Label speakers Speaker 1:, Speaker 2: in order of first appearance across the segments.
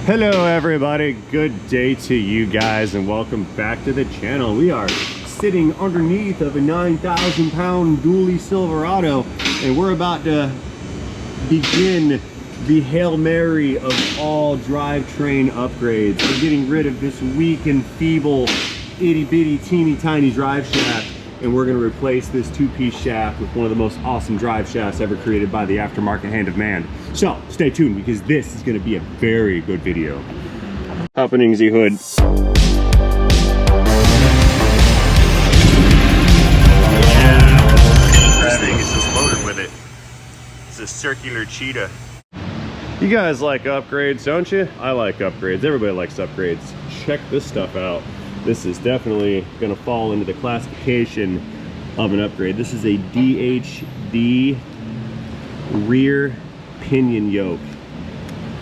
Speaker 1: Hello everybody, good day to you guys and welcome back to the channel. We are sitting underneath of a 9,000 pound dually Silverado and we're about to begin the Hail Mary of all drivetrain upgrades. We're getting rid of this weak and feeble itty bitty teeny tiny drive shaft and we're going to replace this two-piece shaft with one of the most awesome drive shafts ever created by the aftermarket hand of man. So stay tuned because this is going to be a very good video. Opening the hood. Yeah, this thing is just loaded with it. It's a circular cheetah. You guys like upgrades, don't you? I like upgrades. Everybody likes upgrades. Check this stuff out. This is definitely going to fall into the classification of an upgrade. This is a DHD rear pinion yoke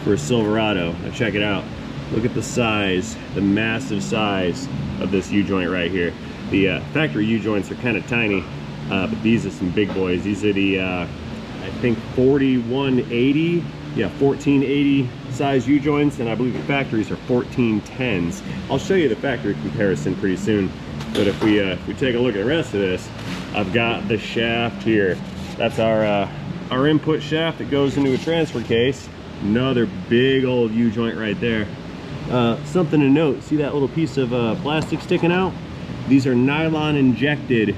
Speaker 1: for a Silverado. Now check it out. Look at the size, the massive size of this U-joint right here. The factory U-joints are kind of tiny, but these are some big boys. These are the, I think 4180. Yeah, 1480 size U-joints, and I believe the factories are 1410s. I'll show you the factory comparison pretty soon. But if we take a look at the rest of this, I've got the shaft here. That's our input shaft that goes into a transfer case. Another big old U-joint right there. Something to note, see that little piece of plastic sticking out? These are nylon injected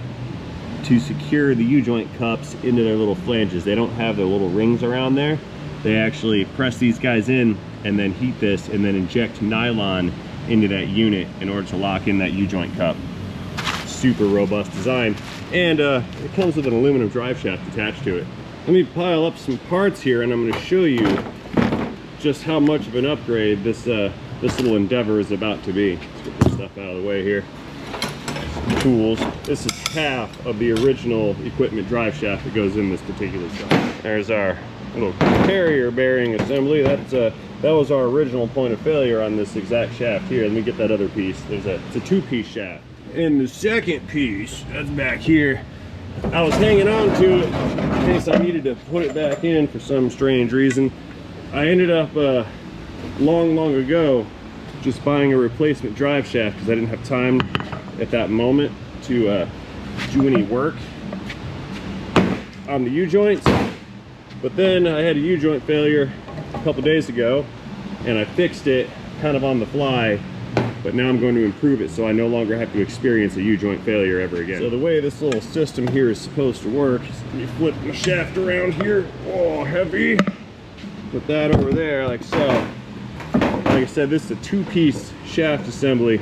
Speaker 1: to secure the U-joint cups into their little flanges. They don't have their little rings around there. They actually press these guys in and then heat this and then inject nylon into that unit in order to lock in that U-joint cup. Super robust design. And it comes with an aluminum drive shaft attached to it. Let me pile up some parts here and I'm going to show you just how much of an upgrade this little endeavor is about to be. Let's get this stuff out of the way here. Tools. This is half of the original equipment drive shaft that goes in this particular stuff. There's our little carrier bearing assembly. That was our original point of failure on this exact shaft here. Let me get that other piece. It's a two-piece shaft. And the second piece, that's back here. I was hanging on to it in case I needed to put it back in for some strange reason. I ended up long ago just buying a replacement drive shaft because I didn't have time at that moment to do any work on the U-joints. But then I had a U-joint failure a couple days ago and I fixed it kind of on the fly, but now I'm going to improve it so I no longer have to experience a U-joint failure ever again. So the way this little system here is supposed to work is, let me flip my shaft around here. Oh, heavy. Put that over there like so. Like I said, this is a two-piece shaft assembly.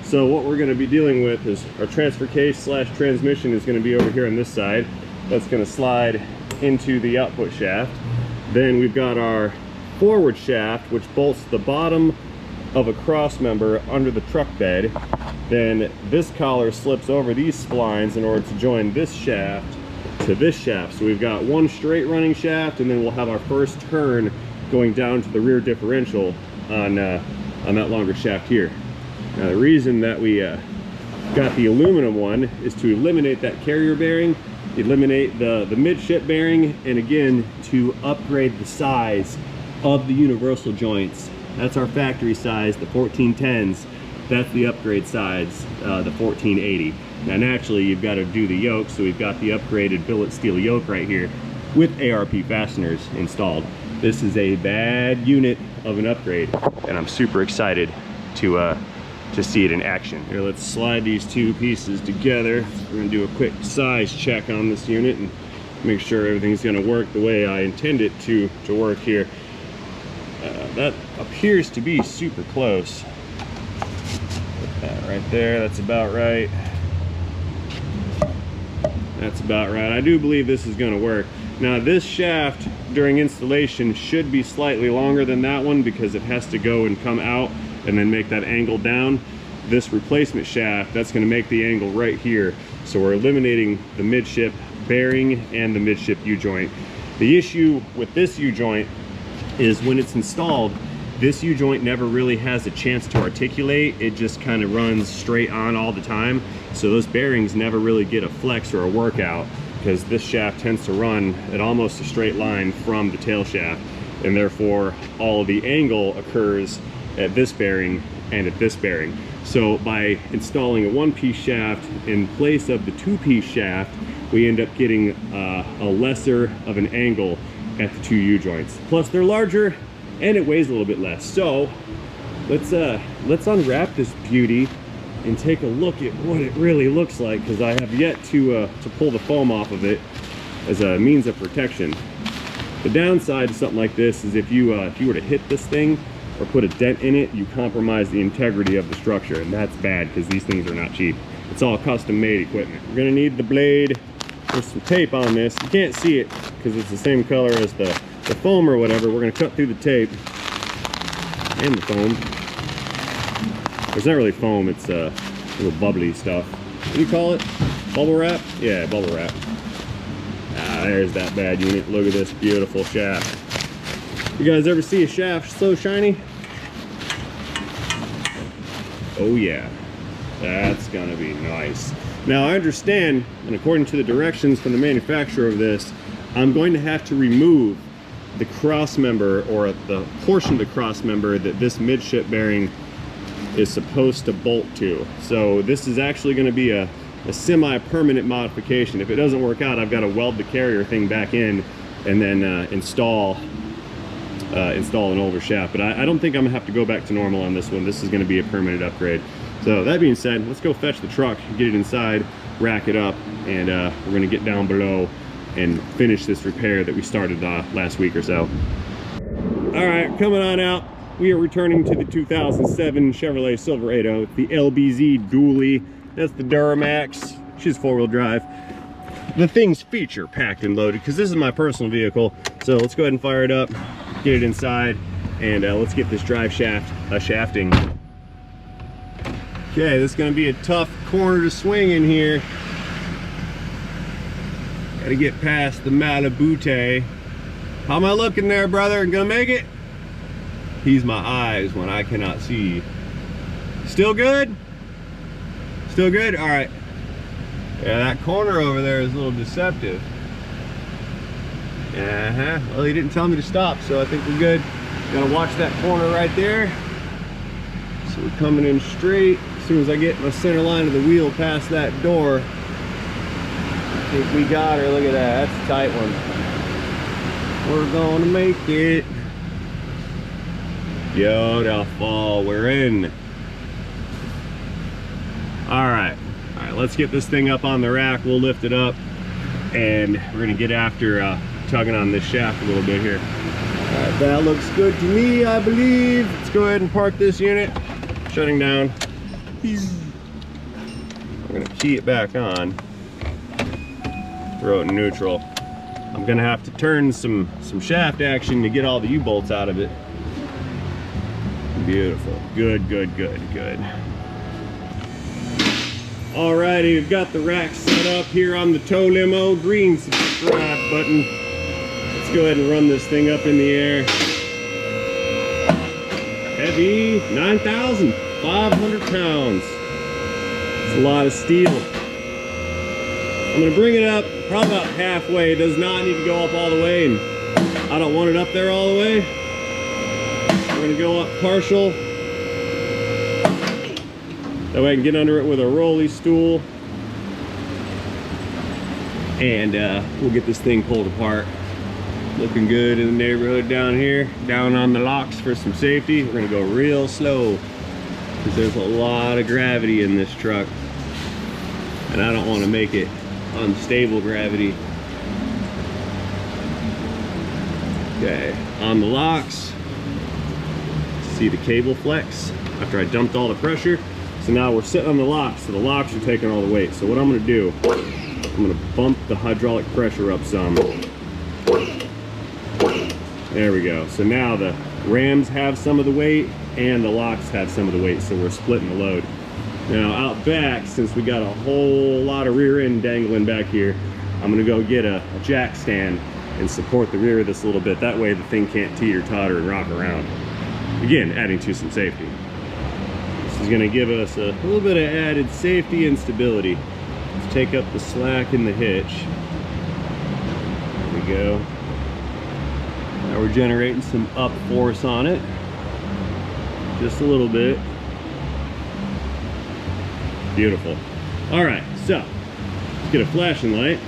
Speaker 1: So what we're going to be dealing with is our transfer case slash transmission is going to be over here on this side. That's going to slide into the output shaft. Then we've got our forward shaft, which bolts the bottom of a cross member under the truck bed. Then this collar slips over these splines in order to join this shaft to this shaft. So we've got one straight running shaft, and then we'll have our first turn going down to the rear differential on that longer shaft here. Now the reason that we got the aluminum one is to eliminate that carrier bearing, eliminate the midship bearing, and again to upgrade the size of the universal joints. That's our factory size, the 1410s. That's the upgrade size, the 1480. Now naturally you've got to do the yoke, so we've got the upgraded billet steel yoke right here with ARP fasteners installed. This is a bad unit of an upgrade and I'm super excited to see it in action. Here, let's slide these two pieces together. We're gonna do a quick size check on this unit and make sure everything's gonna work the way I intend it to work here. That appears to be super close. Put that right there, that's about right. That's about right. I do believe this is gonna work. Now this shaft during installation should be slightly longer than that one because it has to go and come out and then make that angle down. This replacement shaft, that's going to make the angle right here. So we're eliminating the midship bearing and the midship U-joint. The issue with this U-joint is when it's installed, this U-joint never really has a chance to articulate. It just kind of runs straight on all the time. So those bearings never really get a flex or a workout because this shaft tends to run at almost a straight line from the tail shaft. and therefore all of the angle occurs at this bearing and at this bearing. So by installing a one-piece shaft in place of the two-piece shaft, we end up getting a lesser of an angle at the two U-joints. Plus they're larger and it weighs a little bit less. So let's unwrap this beauty and take a look at what it really looks like, because I have yet to pull the foam off of it as a means of protection. The downside to something like this is if you were to hit this thing or put a dent in it, you compromise the integrity of the structure, and that's bad because these things are not cheap. It's all custom made equipment. We're gonna need the blade. There's some tape on this. You can't see it because it's the same color as the foam or whatever. We're gonna cut through the tape and the foam. It's not really foam, it's little bubbly stuff. What do you call it? Bubble wrap? Yeah, bubble wrap. Ah, there's that bad unit. Look at this beautiful shaft. You guys ever see a shaft so shiny? Oh yeah, that's gonna be nice. Now I understand, and according to the directions from the manufacturer of this, I'm going to have to remove the cross member, or the portion of the cross member that this midship bearing is supposed to bolt to. So this is actually going to be a semi-permanent modification. If it doesn't work out, I've got to weld the carrier thing back in and then install an older shaft. But I don't think I'm gonna have to go back to normal on this one. This is going to be a permanent upgrade. So that being said, let's go fetch the truck, get it inside, rack it up, and we're going to get down below and finish this repair that we started last week or so. All right, coming on out. We are returning to the 2007 Chevrolet Silverado, the LBZ dually. That's the Duramax. She's four-wheel drive. The thing's feature packed and loaded because this is my personal vehicle. So let's go ahead and fire it up, get it inside, and let's get this drive shaft shafting. Okay, this is going to be a tough corner to swing in here. Got to get past the Malibute. How am I looking there, brother? Gonna make it? He's my eyes when I cannot see. Still good? Still good? All right. Yeah, that corner over there is a little deceptive. Well, he didn't tell me to stop, so I think we're good. Gotta watch that corner right there. So we're coming in straight. As soon as I get my center line of the wheel past that door, I think we got her. Look at that. That's a tight one. We're gonna make it. Beautiful. We're in. All right, let's get this thing up on the rack. We'll lift it up and we're gonna get after tugging on this shaft a little bit here. All right, that looks good to me, I believe. Let's go ahead and park this unit. Shutting down. I'm gonna key it back on. Throw it in neutral. I'm gonna have to turn some shaft action to get all the U-bolts out of it. Beautiful. Good, good, good, good. Alrighty, we've got the rack set up here on the tow limo. Green subscribe button. Let's go ahead and run this thing up in the air. Heavy, 9,500 pounds. It's a lot of steel. I'm gonna bring it up probably about halfway. It does not need to go up all the way, and I don't want it up there all the way. We're gonna go up partial. That way I can get under it with a rolly stool. And we'll get this thing pulled apart. Looking good in the neighborhood down here. Down on the locks for some safety. We're gonna go real slow because there's a lot of gravity in this truck. And I don't want to make it unstable gravity. Okay, on the locks. See the cable flex after I dumped all the pressure. So now we're sitting on the locks, so the locks are taking all the weight. So what I'm gonna do, I'm gonna bump the hydraulic pressure up some. There we go. So now the rams have some of the weight and the locks have some of the weight, so we're splitting the load. Now out back, since we got a whole lot of rear end dangling back here, I'm gonna go get a jack stand and support the rear of this a little bit. That way the thing can't teeter-totter and rock around. Again, adding to some safety. This is gonna give us a little bit of added safety and stability. Let's take up the slack in the hitch. There we go. Now we're generating some up force on it, just a little bit. Beautiful. All right, so let's get a flashing light,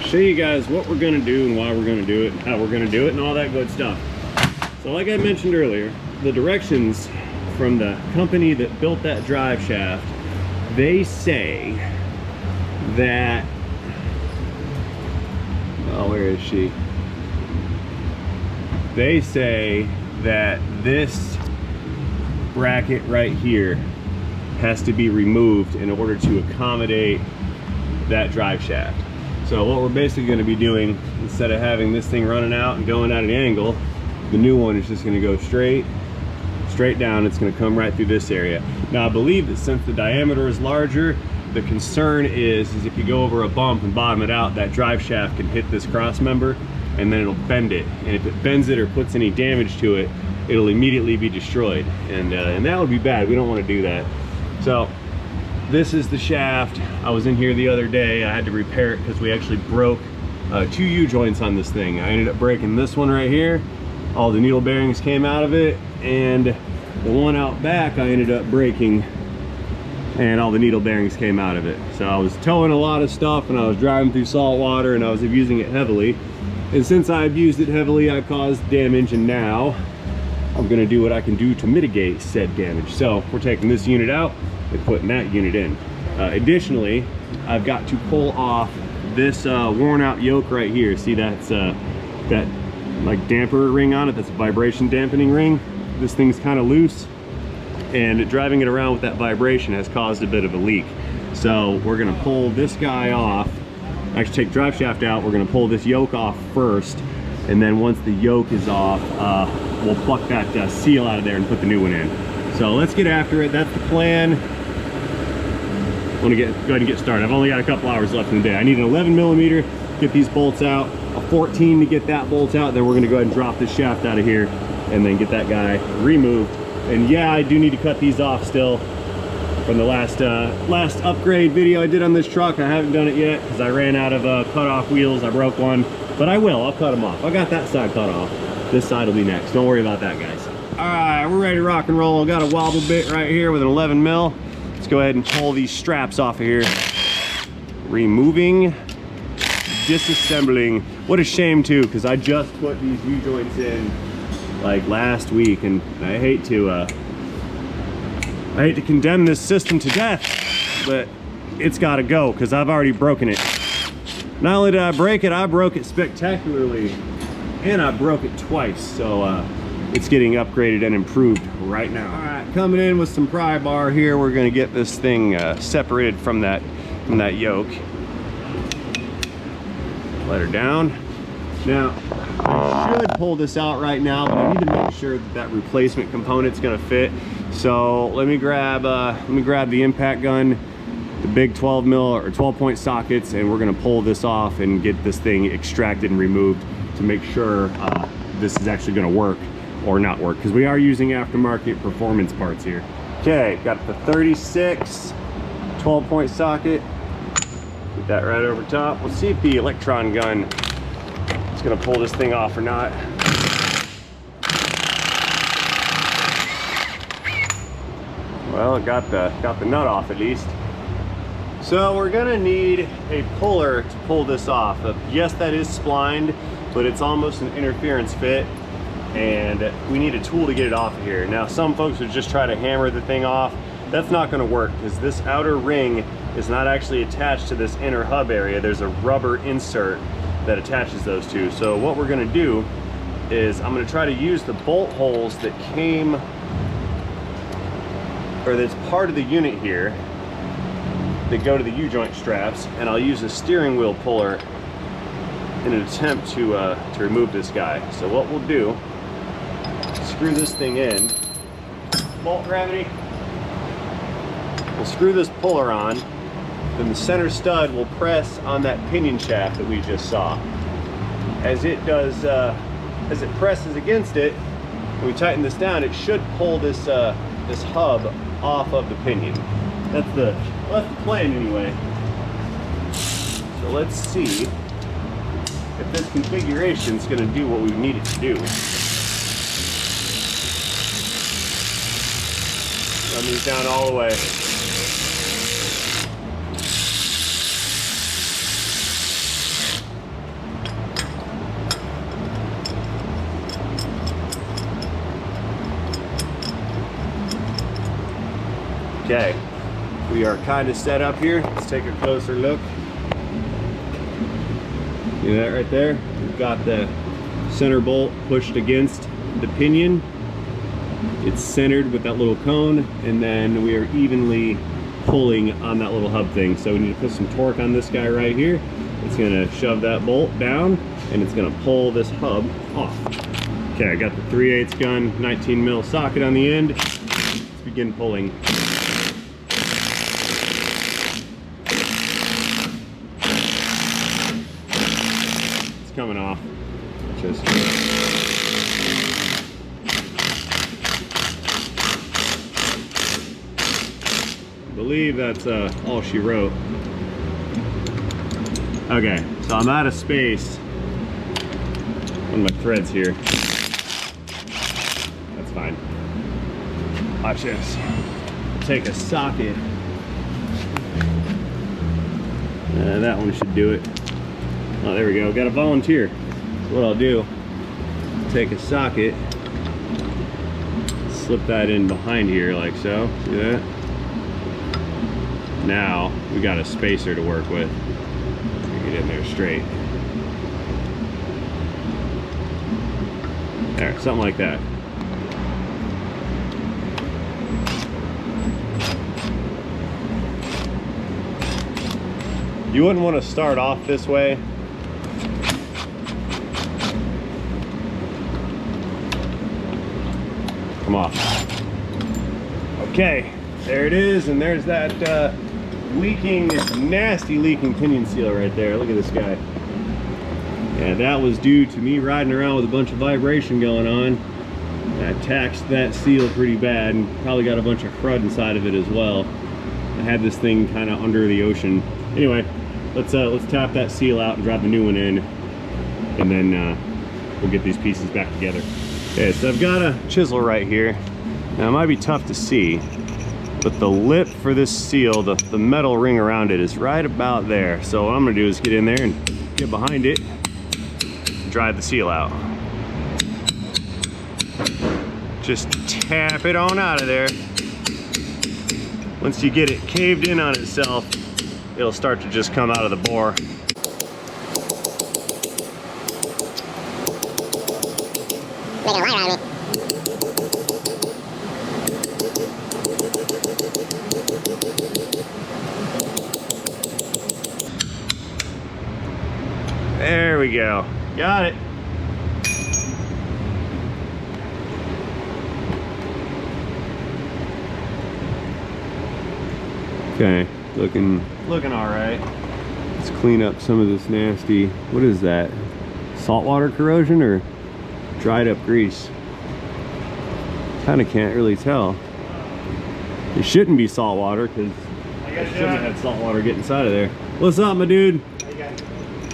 Speaker 1: show you guys what we're gonna do and why we're gonna do it, and how we're gonna do it, and all that good stuff. So like I mentioned earlier, the directions from the company that built that drive shaft, they say that, oh, where is she? They say that this bracket right here has to be removed in order to accommodate that drive shaft. So what we're basically going to be doing, instead of having this thing running out and going at an angle, the new one is just going to go straight down. It's going to come right through this area. Now I believe that since the diameter is larger, the concern is if you go over a bump and bottom it out, that drive shaft can hit this cross member and then it'll bend it. And if it bends it or puts any damage to it, it'll immediately be destroyed. And that would be bad. We don't want to do that. So this is the shaft. I was in here the other day. I had to repair it because we actually broke 2 U-joints on this thing. I ended up breaking this one right here. All the needle bearings came out of it, and the one out back I ended up breaking, and all the needle bearings came out of it. So I was towing a lot of stuff, and I was driving through salt water, and I was abusing it heavily. And since I abused it heavily, I caused damage, and now I'm gonna do what I can do to mitigate said damage. So we're taking this unit out and putting that unit in. Additionally, I've got to pull off this worn out yoke right here. See, that's that like damper ring on it. That's a vibration dampening ring. This thing's kind of loose, and driving it around with that vibration has caused a bit of a leak. So we're gonna pull this guy off. Actually, take drive shaft out. We're gonna pull this yoke off first, and then once the yoke is off, we'll pluck that seal out of there and put the new one in. So let's get after it. That's the plan. I want to go ahead and get started. I've only got a couple hours left in the day. I need an 11mm, get these bolts out, a 14 to get that bolt out, then we're gonna go ahead and drop this shaft out of here and then get that guy removed. And yeah, I do need to cut these off still from the last upgrade video I did on this truck. I haven't done it yet because I ran out of cut-off wheels. I broke one, but I will. I'll cut them off. I got that side cut off. This side will be next. Don't worry about that, guys. All right, we're ready to rock and roll. Got a wobble bit right here with an 11mm. Let's go ahead and pull these straps off of here. Removing, disassembling. What a shame too, because I just put these U-joints in like last week, and I hate to condemn this system to death, but it's got to go because I've already broken it. Not only did I break it, I broke it spectacularly, and I broke it twice. So it's getting upgraded and improved right now. All right, coming in with some pry bar here. We're going to get this thing separated from that yoke. Let her down. Now, I should pull this out right now, but I need to make sure that replacement component's going to fit. So let me grab the impact gun, the big 12mm or 12-point sockets, and we're going to pull this off and get this thing extracted and removed to make sure this is actually going to work or not work, because we are using aftermarket performance parts here. Okay, got the 36 12-point socket. Get that right over top. We'll see if the electron gun is going to pull this thing off or not. Well, it got the nut off at least. So we're gonna need a puller to pull this off. Yes, that is splined, but it's almost an interference fit, and we need a tool to get it off of here. Now, some folks would just try to hammer the thing off. That's not gonna work, because this outer ring is not actually attached to this inner hub area. There's a rubber insert that attaches those two. So what we're gonna do is I'm gonna try to use the bolt holes that came, or that's part of the unit here, that go to the U-joint straps, and I'll use a steering wheel puller in an attempt to remove this guy. So what we'll do, screw this thing in, bolt gravity, we'll screw this puller on, then the center stud will press on that pinion shaft that we just saw. As it does, as it presses against it, when we tighten this down, it should pull this this hub off of the pinion. That's the plan anyway. So let's see if this configuration is going to do what we need it to do. Run these down all the way. Okay, we are kind of set up here. Let's take a closer look. See that right there? We've got the center bolt pushed against the pinion. It's centered with that little cone, and then we are evenly pulling on that little hub thing. So we need to put some torque on this guy right here. It's gonna shove that bolt down, and it's gonna pull this hub off. Okay, I got the 3/8 gun, 19 mil socket on the end. Let's begin pulling. Coming off. Just I believe that's all she wrote. Okay, so I'm out of space on my threads here. That's fine. Watch this. Take a socket. That one should do it. Oh, there we go. Got a volunteer. So what I'll do, take a socket, slip that in behind here like so. See that? Now we got a spacer to work with. Get in there straight. There, something like that. You wouldn't want to start off this way. Come off. Okay, there it is, and there's that leaking, nasty leaking pinion seal right there. Look at this guy. Yeah, that was due to me riding around with a bunch of vibration going on. I taxed that seal pretty bad and probably got a bunch of crud inside of it as well. I had this thing kind of under the ocean. Anyway, let's tap that seal out and drop the new one in, and then we'll get these pieces back together. Okay, so I've got a chisel right here. Now it might be tough to see, but the lip for this seal, the metal ring around it is right about there. So what I'm gonna do is get in there and get behind it, drive the seal out. Just tap it on out of there. Once you get it caved in on itself, it'll start to just come out of the bore.
Speaker 2: Make a line out of me.
Speaker 1: There we go. Got it. Okay, looking all right. Let's clean up some of this nasty, what is that? Saltwater corrosion or dried up grease? Kind of can't really tell. It shouldn't be salt water because it shouldn't have had salt water get inside of there. What's up, my dude?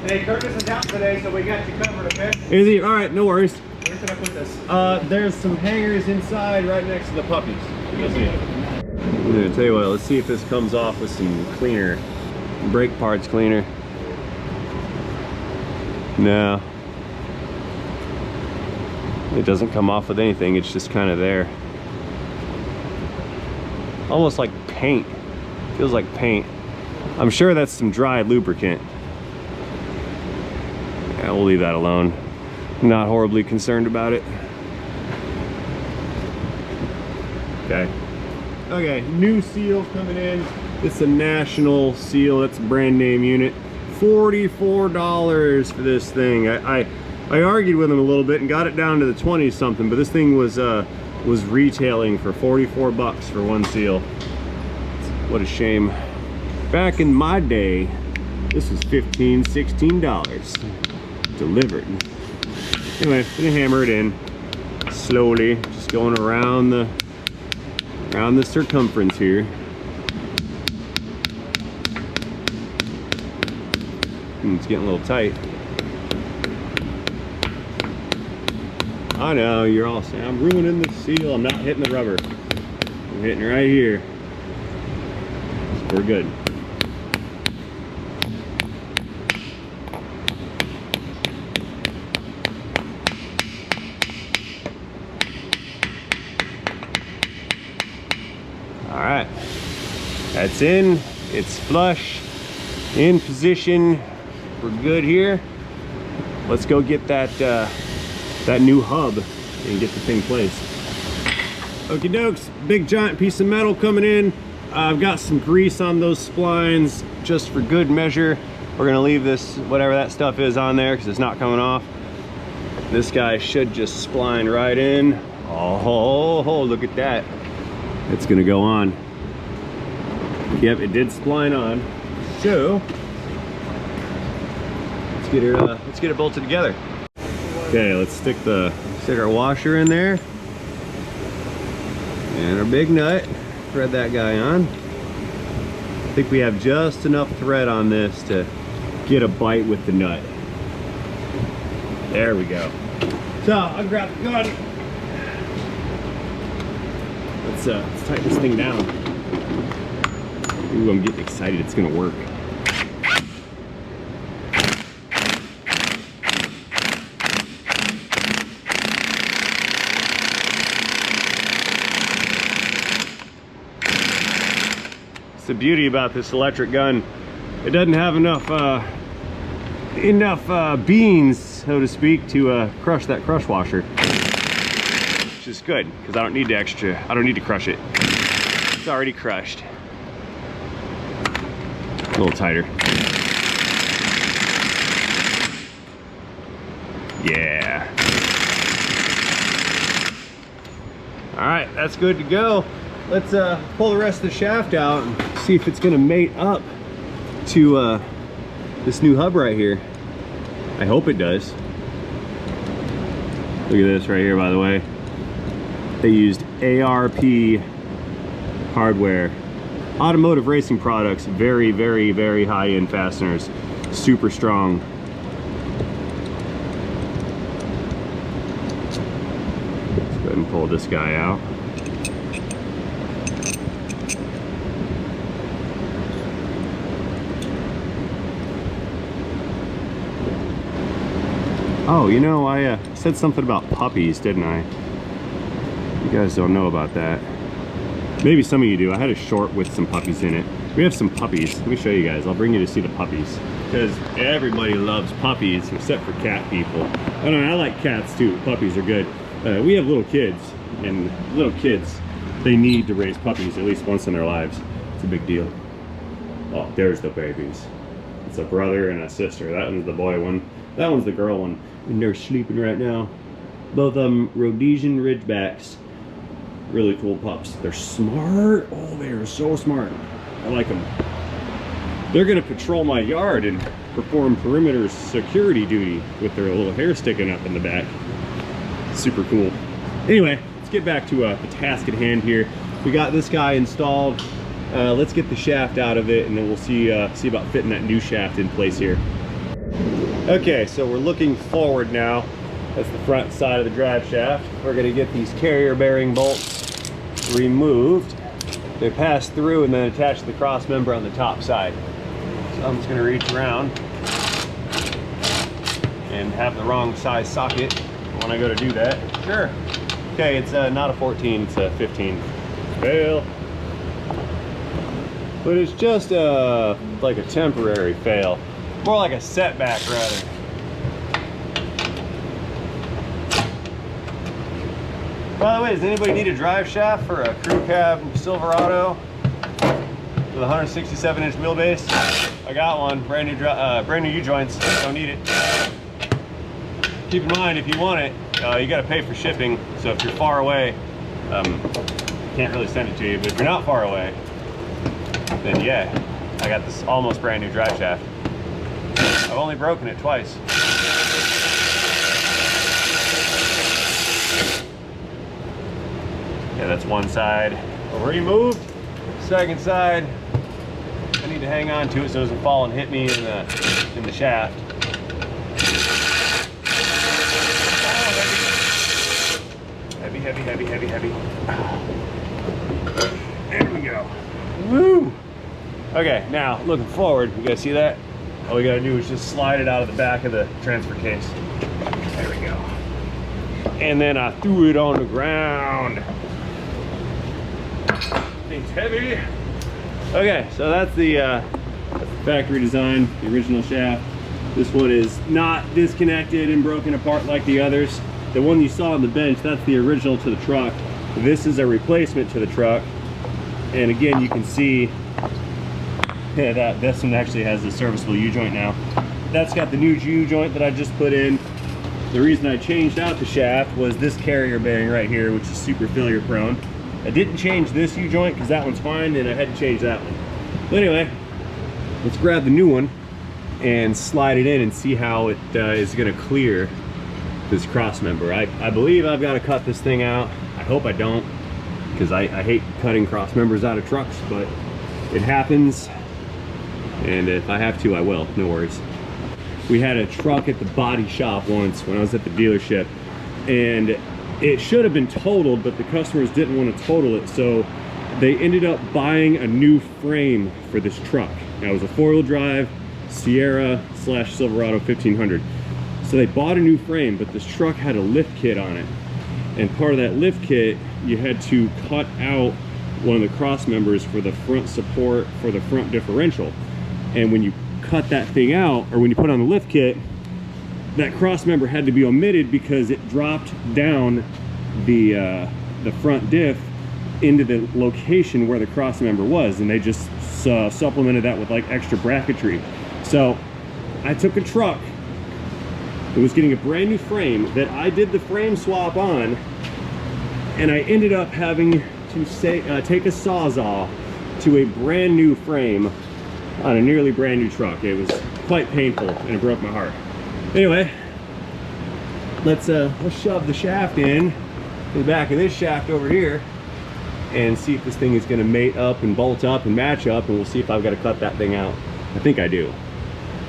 Speaker 3: Hey, Curtis is out today, so we got you covered, okay?
Speaker 1: Is he? All right, no worries.
Speaker 3: Where can I put this?
Speaker 1: There's some hangers inside right next to the puppies. You'll see it. I'm gonna tell you what, let's see if this comes off with some cleaner, brake parts cleaner. No. It doesn't come off with anything, it's just kind of there. Almost like paint. Feels like paint. I'm sure that's some dry lubricant. Yeah, we'll leave that alone. Not horribly concerned about it. Okay. Okay, new seal coming in. It's a national seal, that's a brand name unit. $44 for this thing. I argued with him a little bit and got it down to the 20 something, but this thing was retailing for 44 bucks for one seal. What a shame. Back in my day, this was $15, $16 delivered. Anyway, gonna hammer it in slowly, just going around the circumference here. It's getting a little tight. I know, you're all saying, I'm ruining the seal. I'm not hitting the rubber. I'm hitting right here. We're good. All right, that's in, it's flush, in position. We're good here. Let's go get that that new hub and get the thing placed. Okie dokes, big giant piece of metal coming in. I've got some grease on those splines just for good measure. We're gonna leave this, whatever that stuff is on there, because it's not coming off. This guy should just spline right in. Oh, look at that. It's gonna go on. Yep, it did spline on. So let's get it bolted together. Okay, let's stick our washer in there and our big nut. Thread that guy on. I think we have just enough thread on this to get a bite with the nut. There we go. So I'll grab the gun. Let's tighten this thing down. Ooh, I'm getting excited. It's gonna work. It's the beauty about this electric gun. It doesn't have enough beans, so to speak, to crush that crush washer. Which is good, because I don't need I don't need to crush it. It's already crushed. A little tighter. Yeah. All right, that's good to go. Let's pull the rest of the shaft out and see if it's gonna mate up to this new hub right here. I hope it does. Look at this right here, by the way. They used ARP hardware. Automotive racing products, very, very, very high-end fasteners. Super strong. Let's go ahead and pull this guy out. Oh, you know, I said something about puppies, didn't I? You guys don't know about that. Maybe some of you do. I had a short with some puppies in it. We have some puppies. Let me show you guys. I'll bring you to see the puppies. Because everybody loves puppies except for cat people. I don't know, I like cats too. Puppies are good. We have little kids, and little kids, they need to raise puppies at least once in their lives. It's a big deal. Oh, there's the babies. It's a brother and a sister. That one's the boy one. That one's the girl one. And they're sleeping right now. Both of them Rhodesian Ridgebacks. Really cool pups. They're smart. Oh, they are so smart. I like them. They're gonna patrol my yard and perform perimeter security duty with their little hair sticking up in the back. Super cool. Anyway, let's get back to the task at hand here. We got this guy installed. Let's get the shaft out of it, and then we'll see about fitting that new shaft in place here. Okay, so we're looking forward now. That's the front side of the drive shaft. We're gonna get these carrier bearing bolts removed. They pass through and then attach to the cross member on the top side. So I'm just gonna reach around and have the wrong size socket when I go to do that. Sure. Okay, it's not a 14, it's a 15. Fail. But it's just like a temporary fail. More like a setback, rather. By the way, does anybody need a drive shaft for a crew cab Silverado with a 167-inch wheelbase? I got one. Brand new U-joints. Don't need it. Keep in mind, if you want it, you got to pay for shipping. So if you're far away, can't really send it to you. But if you're not far away, then yeah, I got this almost brand new drive shaft. I've only broken it twice. Yeah, that's one side removed. Second side, I need to hang on to it so it doesn't fall and hit me in the shaft. heavy, heavy, heavy, heavy. There we go. Woo! Okay, now looking forward, you guys see that? All we gotta do is just slide it out of the back of the transfer case. There we go. And then I threw it on the ground. Thing's heavy. Okay, so that's the factory design, the original shaft. This one is not disconnected and broken apart like the others. The one you saw on the bench, that's the original to the truck. This is a replacement to the truck. And again, you can see that this one actually has a serviceable U-joint now. That's got the new U-joint that I just put in. The reason I changed out the shaft was this carrier bearing right here, which is super failure prone. I didn't change this U-joint because that one's fine, and I had to change that one. But anyway, let's grab the new one and slide it in and see how it is going to clear this cross member. I believe I've got to cut this thing out. I hope I don't, because I hate cutting cross members out of trucks, but it happens. And if I have to, I will, no worries. We had a truck at the body shop once when I was at the dealership, and it should have been totaled, but the customers didn't want to total it, so they ended up buying a new frame for this truck. Now, it was a 4-wheel drive Sierra / Silverado 1500. So they bought a new frame, but this truck had a lift kit on it. And part of that lift kit, you had to cut out one of the cross members for the front support for the front differential. And when you cut that thing out, or when you put on the lift kit, that cross member had to be omitted because it dropped down the front diff into the location where the cross member was, and they just supplemented that with like extra bracketry. So I took a truck that was getting a brand new frame that I did the frame swap on, and I ended up having to take a Sawzall to a brand new frame on a nearly brand new truck. It was quite painful and it broke my heart. Anyway, let's shove the shaft in the back of this shaft over here and see if this thing is going to mate up and bolt up and match up, and we'll see if I've got to cut that thing out. I think I do,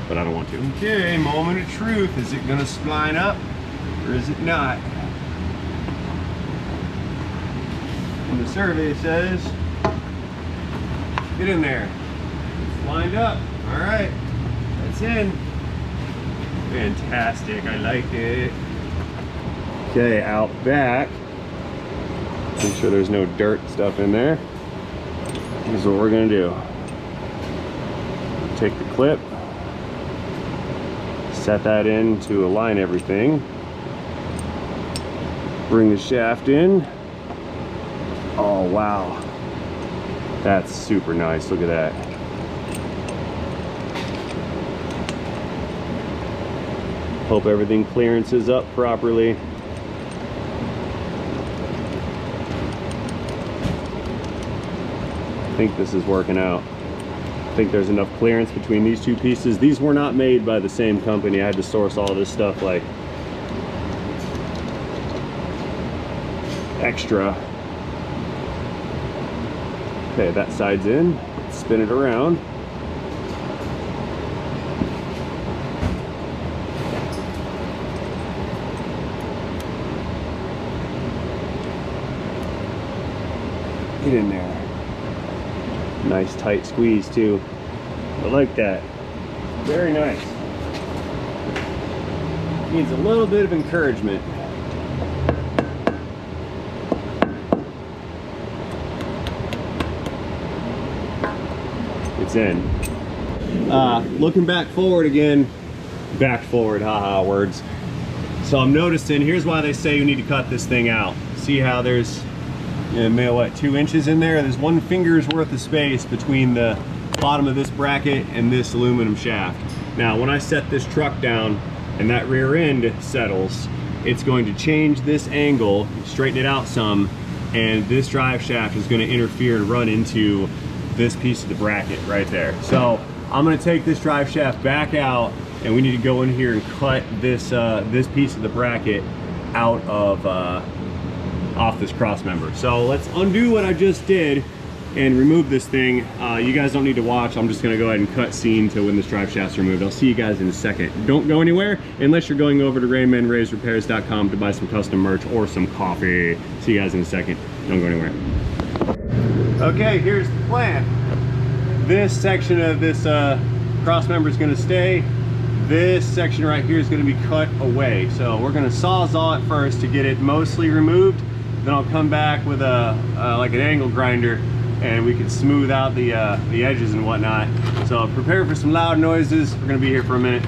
Speaker 1: but I don't want to. Okay, moment of truth. Is it going to spline up or is it not? And the survey says, get in there. It's lined up. All right, that's in. Fantastic, I like it. Okay, out back. Make sure there's no dirt stuff in there. Here's what we're gonna do. Take the clip, set that in to align everything. Bring the shaft in. Oh wow, that's super nice. Look at that. Hope everything clearances up properly. I think this is working out. I think there's enough clearance between these two pieces. These were not made by the same company. I had to source all this stuff like extra. Okay, that side's in. Let's spin it around. Get in there. Nice tight squeeze too. I like that. Very nice. Needs a little bit of encouragement. It's in. Looking back forward again. Back forward, haha, words. So I'm noticing, here's why they say you need to cut this thing out. See how there's what, 2 inches in there? There's 1 finger's worth of space between the bottom of this bracket and this aluminum shaft. Now, when I set this truck down and that rear end settles, it's going to change this angle, straighten it out some, and this drive shaft is going to interfere and run into this piece of the bracket right there. So I'm going to take this drive shaft back out, and we need to go in here and cut this this piece of the bracket out of off this cross member. So let's undo what I just did and remove this thing. You guys don't need to watch. I'm just gonna go ahead and cut scene to when this drive shaft's removed. I'll see you guys in a second. Don't go anywhere unless you're going over to RaymanRaysRepairs.com to buy some custom merch or some coffee. See you guys in a second. Don't go anywhere. Okay, here's the plan. This section of this cross member is gonna stay. This section right here is gonna be cut away. So we're gonna sawzall it first to get it mostly removed. Then I'll come back with like an angle grinder, and we can smooth out the edges and whatnot. So prepare for some loud noises. We're gonna be here for a minute.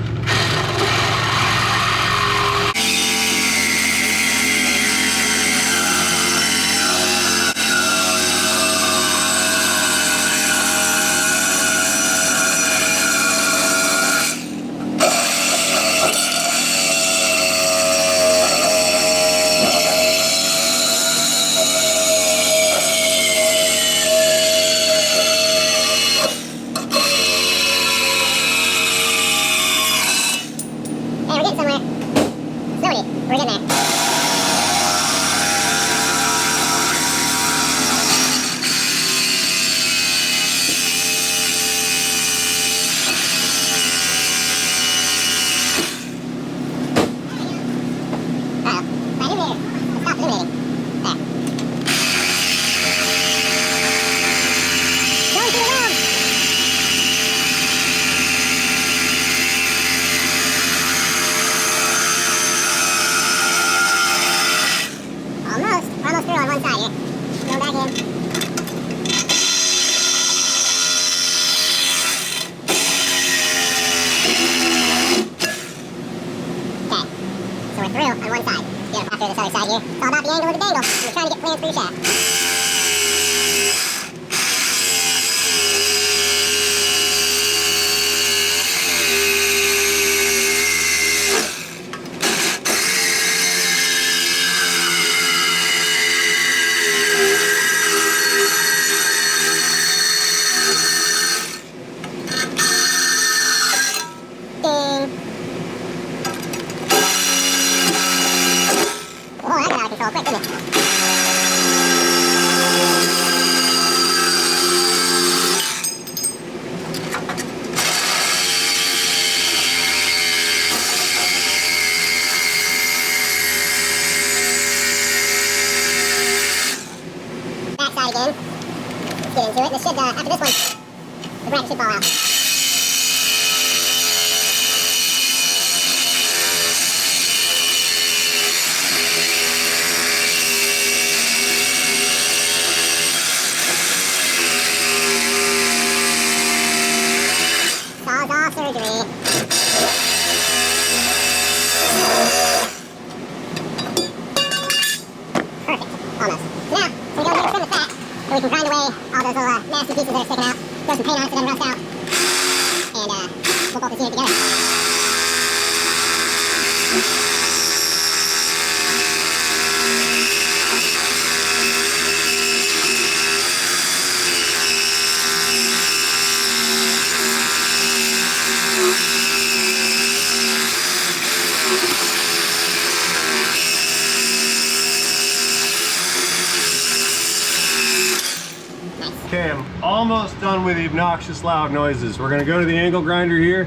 Speaker 1: Okay, I'm almost done with the obnoxious loud noises. We're gonna go to the angle grinder here,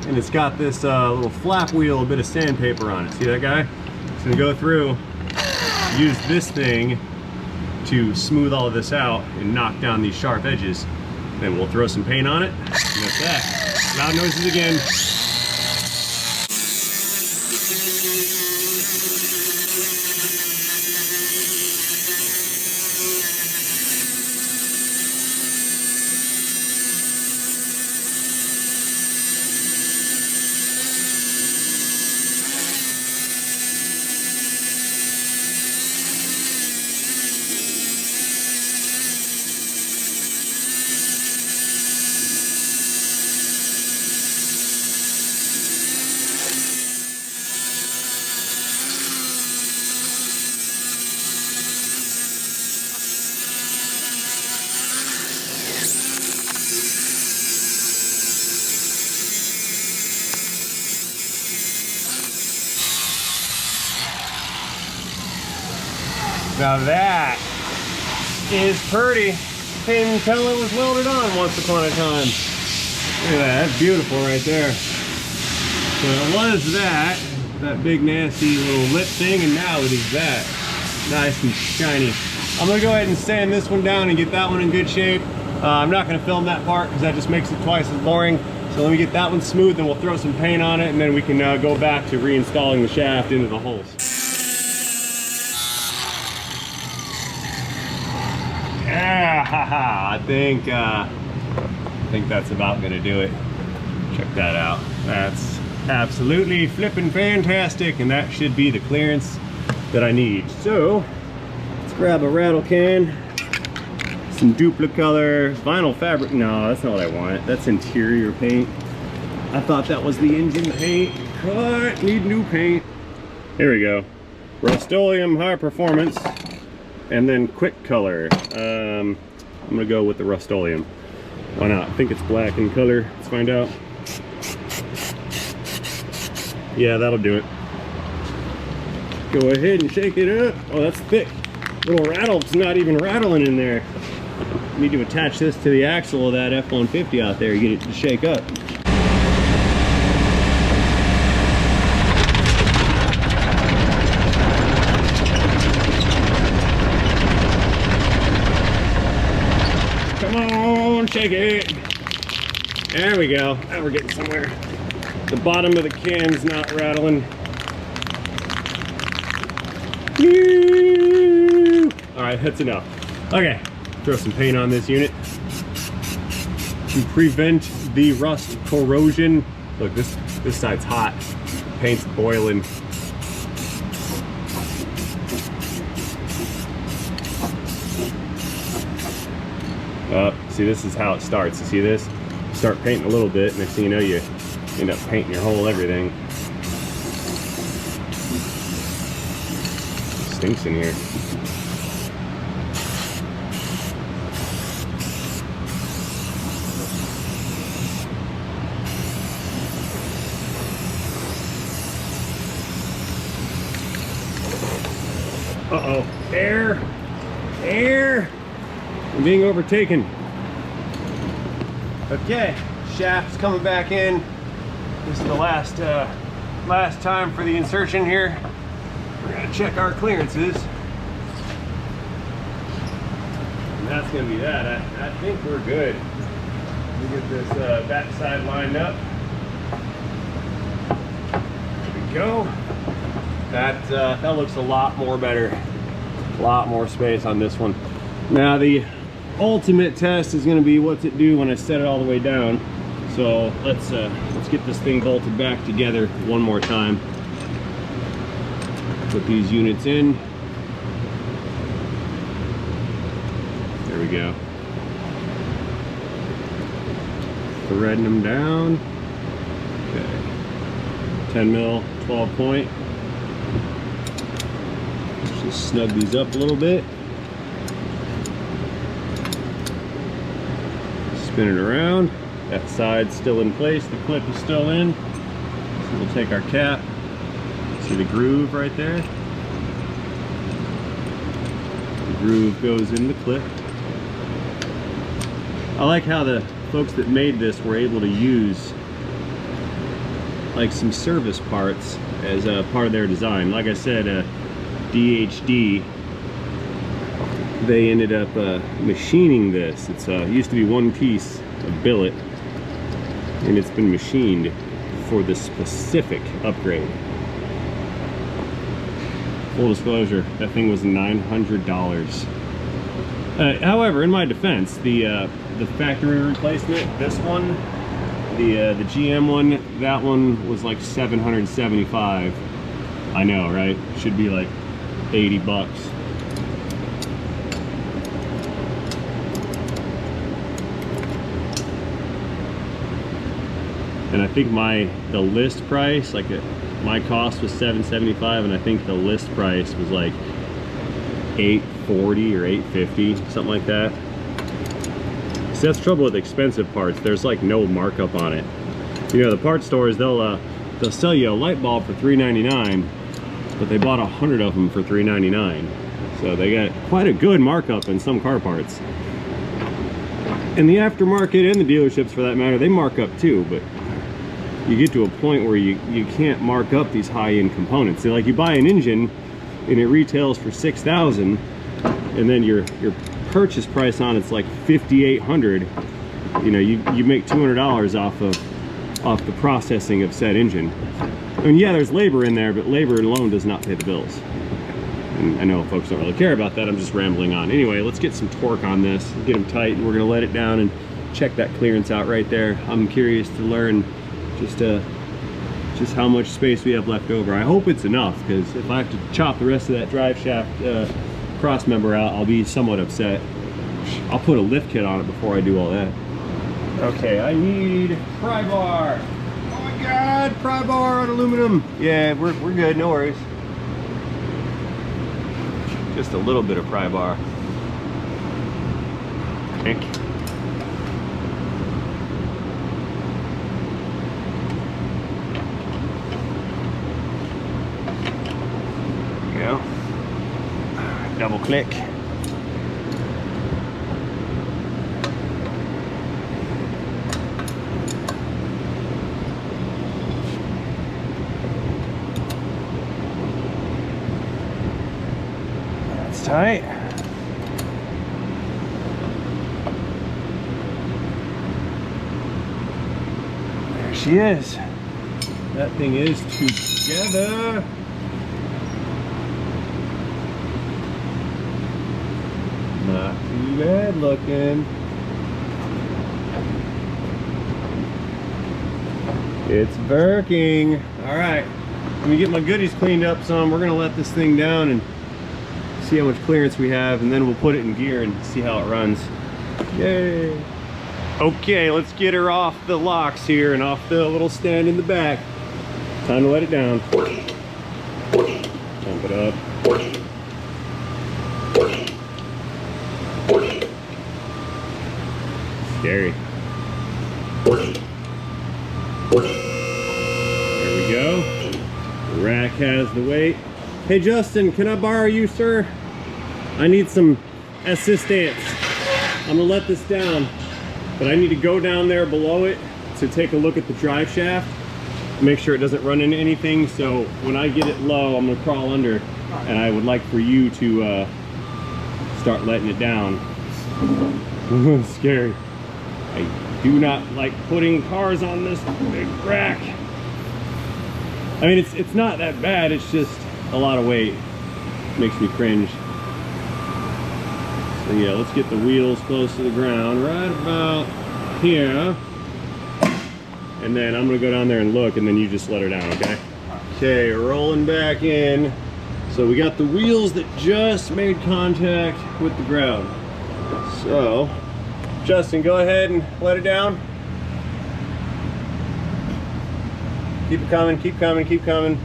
Speaker 1: and it's got this little flap wheel, a bit of sandpaper on it. See that guy? It's gonna go through, use this thing to smooth all of this out and knock down these sharp edges. Then we'll throw some paint on it, and that's that. Loud noises again. Now that is pretty. pin until it was welded on once upon a time. Look at that, that's beautiful right there. So it was that big nasty little lip thing, and now it is that. Nice and shiny. I'm gonna go ahead and sand this one down and get that one in good shape. I'm not gonna film that part because that just makes it twice as boring. So let me get that one smooth, and we'll throw some paint on it, and then we can go back to reinstalling the shaft into the holes. Yeah, I think that's about gonna do it. Check that out. That's absolutely flipping fantastic, and that should be the clearance that I need. So let's grab a rattle can, some Duplicolor vinyl fabric. No, that's not what I want. That's interior paint. I thought that was the engine paint. Cut, need new paint. Here we go. Rust-Oleum High Performance, and then Quick Color. I'm gonna go with the Rust-Oleum. Why not? I think it's black in color. Let's find out. Yeah, that'll do it. Go ahead and shake it up. Oh, that's thick. Little rattle. It's not even rattling in there. Need to attach this to the axle of that F-150 out there. Get it to shake up. Come on, shake it. There we go. Now we're getting somewhere. The bottom of the can's not rattling. All right, that's enough. Okay, throw some paint on this unit to prevent the rust corrosion. Look, this side's hot. Paint's boiling. See, this is how it starts. You see this? Start painting a little bit, next thing you know, you end up painting your whole everything. It stinks in here. Uh-oh, air, I'm being overtaken. Okay, shaft's coming back in. This is the last time for the insertion here. We're gonna check our clearances. And that's gonna be that. I think we're good. We get this back side lined up. There we go. That looks a lot more better. A lot more space on this one. Now the ultimate test is going to be what's it do when I set it all the way down. So let's get this thing bolted back together one more time. Put these units in. There we go. Threading them down. Okay. 10 mil, 12 point. Just snug these up a little bit. Spin it around. That side's still in place. The clip is still in. So we'll take our cap. See the groove right there? The groove goes in the clip. I like how the folks that made this were able to use like some service parts as a part of their design. Like I said, DHD, they ended up machining this. It's used to be one piece of billet, and it's been machined for this specific upgrade. Full disclosure, that thing was $900. However, in my defense, the factory replacement, this one, the GM one, that one was like $775. I know, right? Should be like 80 bucks. And I think the list price, like my cost was $775, and I think the list price was like $840 or $850, something like that. See, that's the trouble with expensive parts. There's like no markup on it. You know, the parts stores, they'll sell you a light bulb for $3.99, but they bought 100 of them for $3.99. So they got quite a good markup in some car parts. And the aftermarket and the dealerships for that matter, they mark up too, but you get to a point where you can't mark up these high-end components. So like you buy an engine and it retails for $6,000, and then your purchase price on it's like $5,800. You know, you make $200 off the processing of said engine. I mean, yeah, there's labor in there, but labor alone does not pay the bills. And I know folks don't really care about that. I'm just rambling on. Anyway, let's get some torque on this, get them tight, and we're gonna let it down and check that clearance out right there. I'm curious to learn just how much space we have left over. I hope it's enough, because if I have to chop the rest of that drive shaft cross member out, I'll be somewhat upset. I'll put a lift kit on it before I do all that. Okay, I need pry bar. Oh my God, pry bar on aluminum. Yeah, we're good, no worries. Just a little bit of pry bar. Thank you. Double click. That's tight. There she is. That thing is together. Not too bad looking. It's working. All right, let me get my goodies cleaned up some. We're gonna let this thing down and see how much clearance we have, and then we'll put it in gear and see how it runs. Yay. Okay, let's get her off the locks here and off the little stand in the back. Time to let it down. Pump it up. Scary. There we go. The rack has the weight. Hey Justin, can I borrow you, sir? I need some assistance. I'm gonna let this down, but I need to go down there below it to take a look at the drive shaft, make sure it doesn't run into anything. So when I get it low, I'm gonna crawl under, and I would like for you to start letting it down. Scary. I do not like putting cars on this big rack. I mean, it's not that bad, it's just a lot of weight. Makes me cringe. So yeah, let's get the wheels close to the ground, right about here. And then I'm gonna go down there and look, and then you just let her down, okay? Okay, rolling back in. So we got the wheels that just made contact with the ground. So, Justin, go ahead and let it down. Keep it coming, keep coming, keep coming.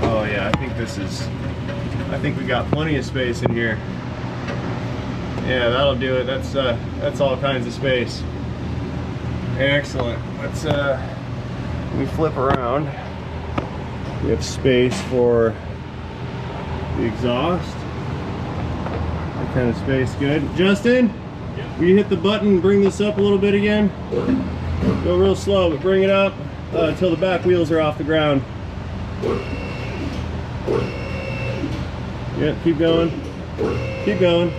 Speaker 1: Oh yeah, I think we got plenty of space in here. Yeah, that'll do it. That's all kinds of space. Excellent. Let's let me flip around. We have space for the exhaust. That kind of space, good. Justin, will you hit the button and bring this up a little bit again? Go real slow, but bring it up until the back wheels are off the ground. Yeah, keep going. Keep going.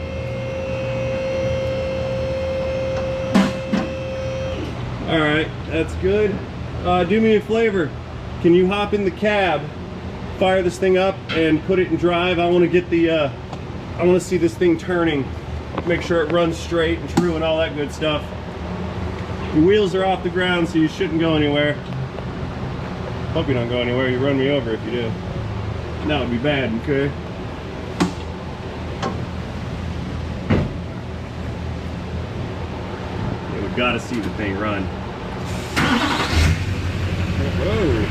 Speaker 1: All right, that's good. Do me a favor. Can you hop in the cab, fire this thing up, and put it in drive? I want to get the, I want to see this thing turning. Make sure it runs straight and true and all that good stuff. Your wheels are off the ground, so you shouldn't go anywhere. Hope you don't go anywhere. You run me over if you do. That would be bad, okay? Yeah, we've got to see the thing run. Whoa.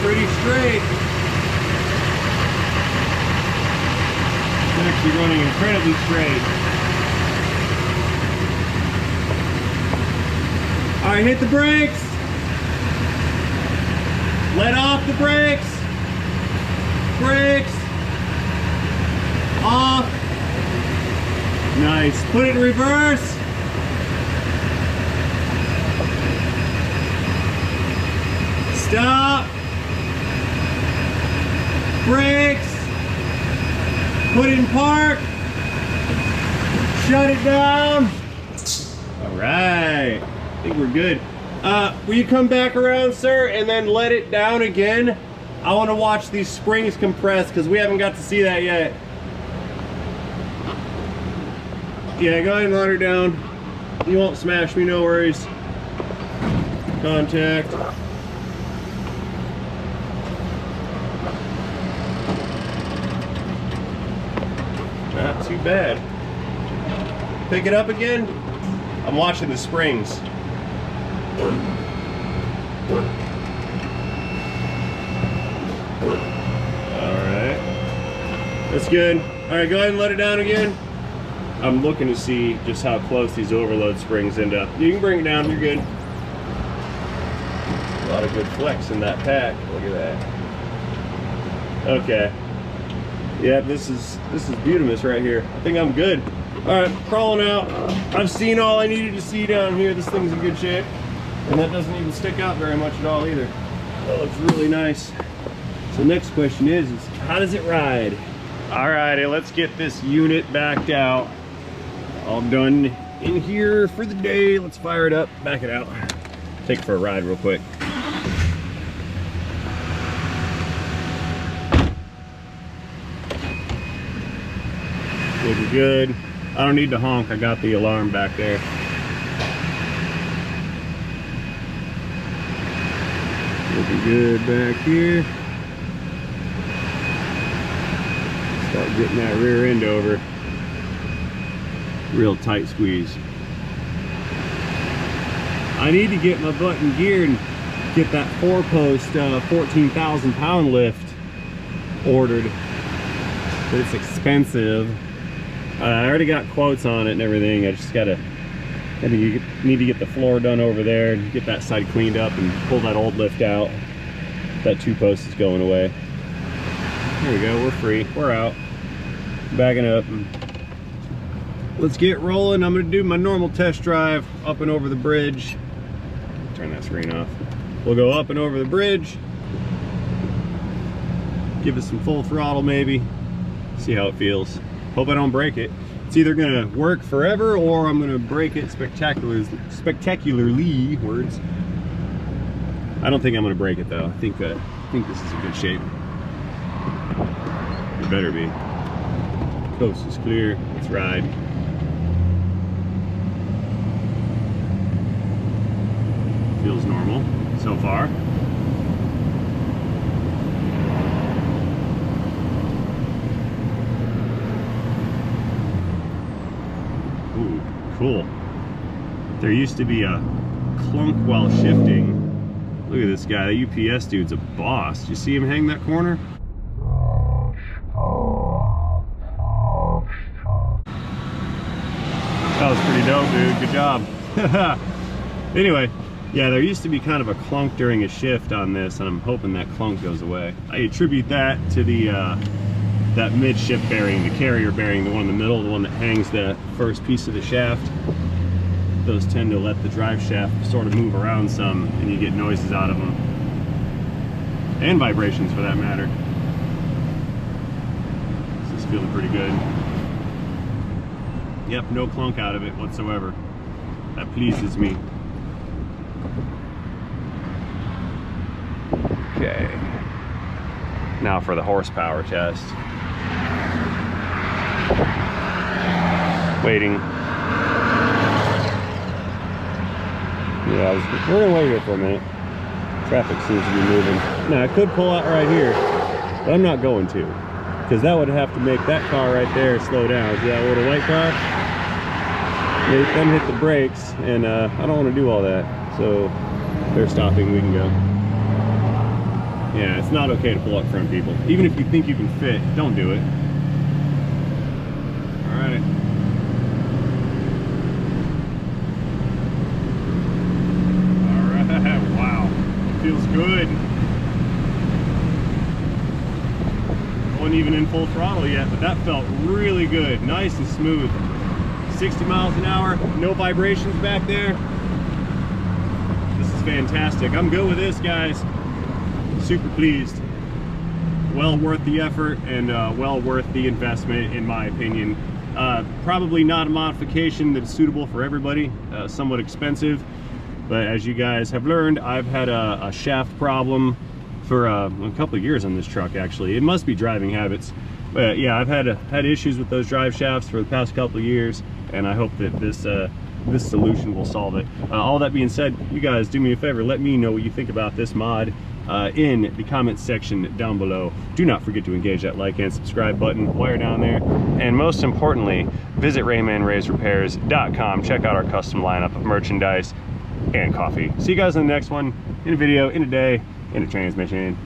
Speaker 1: Pretty straight. Gonna be running incredibly straight. All right, hit the brakes. Let off the brakes. Brakes. Off. Nice. Put it in reverse. Stop. Brakes. Put it in park. Shut it down. All right. I think we're good. Will you come back around, sir, and then let it down again? I want to watch these springs compress because we haven't got to see that yet. Yeah, go ahead and let her down. You won't smash me, no worries. Contact. Not too bad. Pick it up again. I'm watching the springs. Alright. That's good. Alright, go ahead and let it down again. I'm looking to see just how close these overload springs end up. You can bring it down, you're good. A lot of good flex in that pack. Look at that. Okay. Yeah, this is butamus right here. I think I'm good. Alright, crawling out. I've seen all I needed to see down here. This thing's in good shape. And that doesn't even stick out very much at all either. That looks really nice. So next question is how does it ride? Alrighty, let's get this unit backed out. All done in here for the day. Let's fire it up, back it out. Take it for a ride real quick. Looking good. I don't need to honk, I got the alarm back there. Looking good back here. Start getting that rear end over. Real tight squeeze. I need to get my butt in gear and get that 4-post 14,000 pound lift ordered. But it's expensive. I already got quotes on it and everything. I just need to get the floor done over there and get that side cleaned up and pull that old lift out. That 2-post is going away. There we go, we're free, we're out. Backing up. Let's get rolling. I'm gonna do my normal test drive up and over the bridge. Turn that screen off. We'll go up and over the bridge. Give it some full throttle maybe. See how it feels. Hope I don't break it. It's either gonna work forever or I'm gonna break it spectacularly. Words. I don't think I'm gonna break it though. I think this is in good shape. It better be. Coast is clear. Let's ride. Feels normal so far. Ooh, cool. There used to be a clunk while shifting. Look at this guy, the UPS dude's a boss. Did you see him hang that corner? That was pretty dope, dude. Good job. Anyway, yeah, there used to be kind of a clunk during a shift on this, and I'm hoping that clunk goes away. I attribute that to the that mid-shift bearing, the carrier bearing, the one in the middle, the one that hangs the first piece of the shaft. Those tend to let the drive shaft sort of move around some, and you get noises out of them. And vibrations, for that matter. This is feeling pretty good. Yep, no clunk out of it whatsoever. That pleases me. Okay. Now for the horsepower test. Waiting. Yeah, we're gonna wait here for a minute. Traffic seems to be moving. Now I could pull out right here, but I'm not going to, because that would have to make that car right there slow down. See that little white car? They then hit the brakes, and I don't want to do all that. So they're stopping. We can go. Yeah, it's not okay to pull up front, people. Even if you think you can fit, don't do it. right. Wow, feels good. Wasn't even in full throttle yet, but that felt really good, nice and smooth. 60 miles an hour, no vibrations back there. This is fantastic. I'm good with this, guys. Super pleased. Well worth the effort and well worth the investment, in my opinion. Probably not a modification that's suitable for everybody, somewhat expensive. But as you guys have learned, I've had a shaft problem for a couple of years on this truck, actually. It must be driving habits. But yeah, I've had issues with those drive shafts for the past couple of years, and I hope that this solution will solve it. All that being said, you guys do me a favor, let me know what you think about this mod in the comments section down below. Do not forget to engage that like and subscribe button while you're down there. And most importantly, visit RaymanRaysRepairs.com. Check out our custom lineup of merchandise and coffee. See you guys in the next one, in a video, in a day, in a transmission.